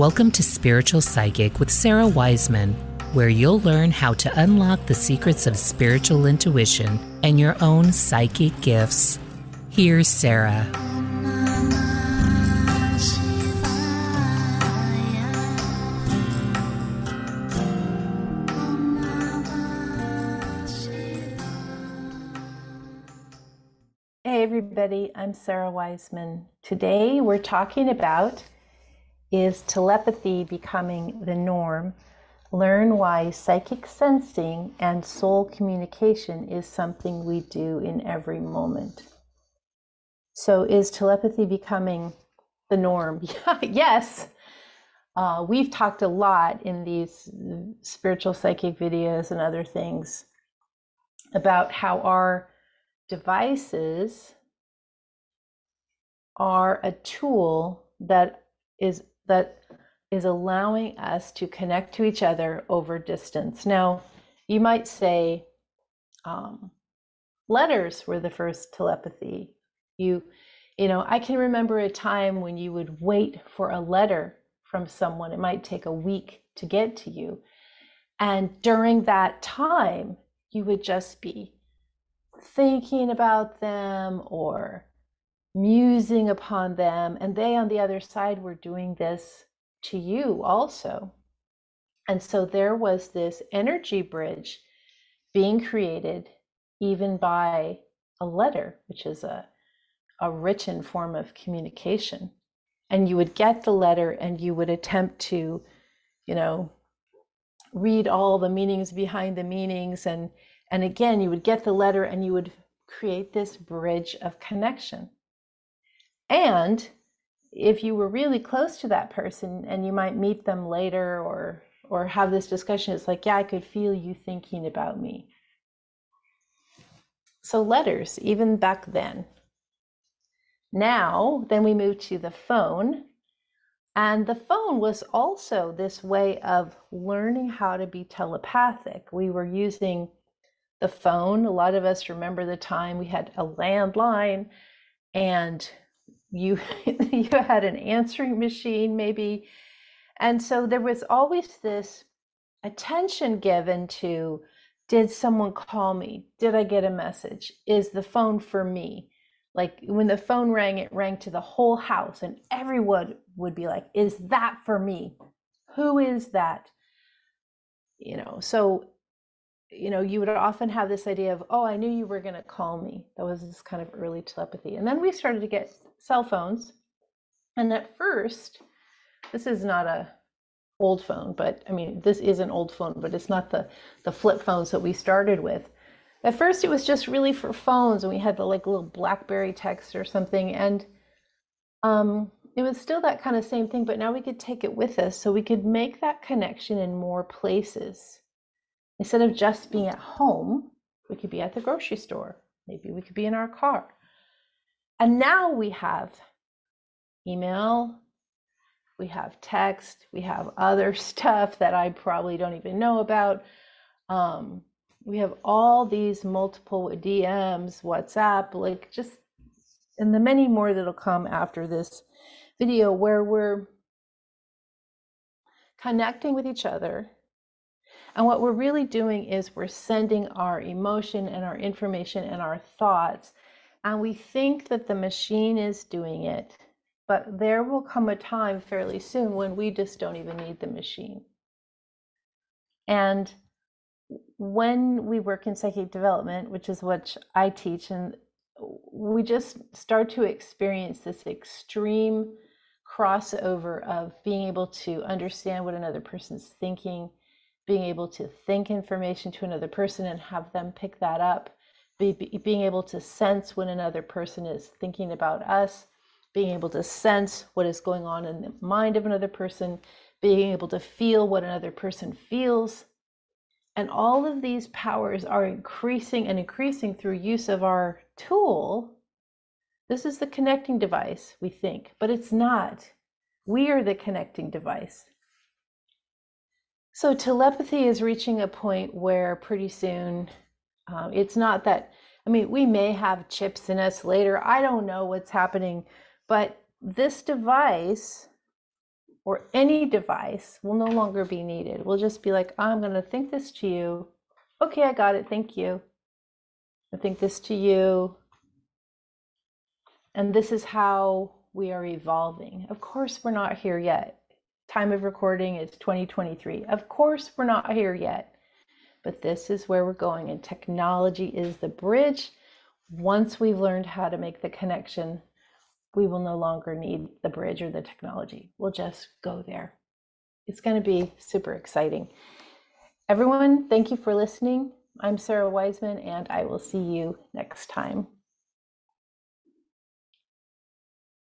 Welcome to Spiritual Psychic with Sarah Wiseman, where you'll learn how to unlock the secrets of spiritual intuition and your own psychic gifts. Here's Sarah. Hey everybody, I'm Sarah Wiseman. Today we're talking about, is telepathy becoming the norm? Learn why psychic sensing and soul communication is something we do in every moment. So is telepathy becoming the norm? Yes. We've talked a lot in these spiritual psychic videos and other things about how our devices are a tool that is allowing us to connect to each other over distance. Now, you might say letters were the first telepathy. I can remember a time when you would wait for a letter from someone. It might take a week to get to you. And during that time, you would just be thinking about them or musing upon them, and they on the other side were doing this to you also. And so there was this energy bridge being created even by a letter, which is a written form of communication. And you would get the letter and you would attempt to, read all the meanings behind the meanings. And again, you would get the letter and you would create this bridge of connection. And if you were really close to that person and you might meet them later or have this discussion, it's like, yeah, I could feel you thinking about me. So letters, even back then. Now, then we move to the phone. And the phone was also this way of learning how to be telepathic. We were using the phone. A lot of us remember the time we had a landline and you had an answering machine maybe. And so there was always this attention given to, did someone call me? Did I get a message? Is the phone for me? Like when the phone rang, it rang to the whole house and everyone would be like, is that for me? Who is that? So you would often have this idea of, oh, I knew you were going to call me. That was this kind of early telepathy. And then we started to get cell phones. And at first, this is not a old phone, but this is an old phone, but it's not the flip phones that we started with. At first, it was just really for phones, and we had the little BlackBerry text or something. And it was still that kind of same thing, but now we could take it with us. So we could make that connection in more places. Instead of just being at home, we could be at the grocery store. Maybe we could be in our car. And now we have email, we have text, we have other stuff that I probably don't even know about. We have all these multiple DMs, WhatsApp, and the many more that'll come after this video where we're connecting with each other. And what we're really doing is we're sending our emotion and our information and our thoughts. And we think that the machine is doing it. But there will come a time fairly soon when we just don't even need the machine. And when we work in psychic development, which is what I teach, and we just start to experience this extreme crossover of being able to understand what another person's thinking, being able to think information to another person and have them pick that up, being able to sense when another person is thinking about us, being able to sense what is going on in the mind of another person, being able to feel what another person feels. And all of these powers are increasing and increasing through use of our tool. This is the connecting device, we think, but it's not. We are the connecting device. So telepathy is reaching a point where pretty soon it's not that, we may have chips in us later. I don't know what's happening, but this device or any device will no longer be needed. We'll just be like, I'm going to think this to you. Okay, I got it. Thank you. I think this to you. And this is how we are evolving. Of course, we're not here yet. Time of recording is 2023. Of course, we're not here yet. But this is where we're going. And technology is the bridge. Once we've learned how to make the connection, we will no longer need the bridge or the technology. We'll just go there. It's going to be super exciting. Everyone, thank you for listening. I'm Sarah Wiseman, and I will see you next time.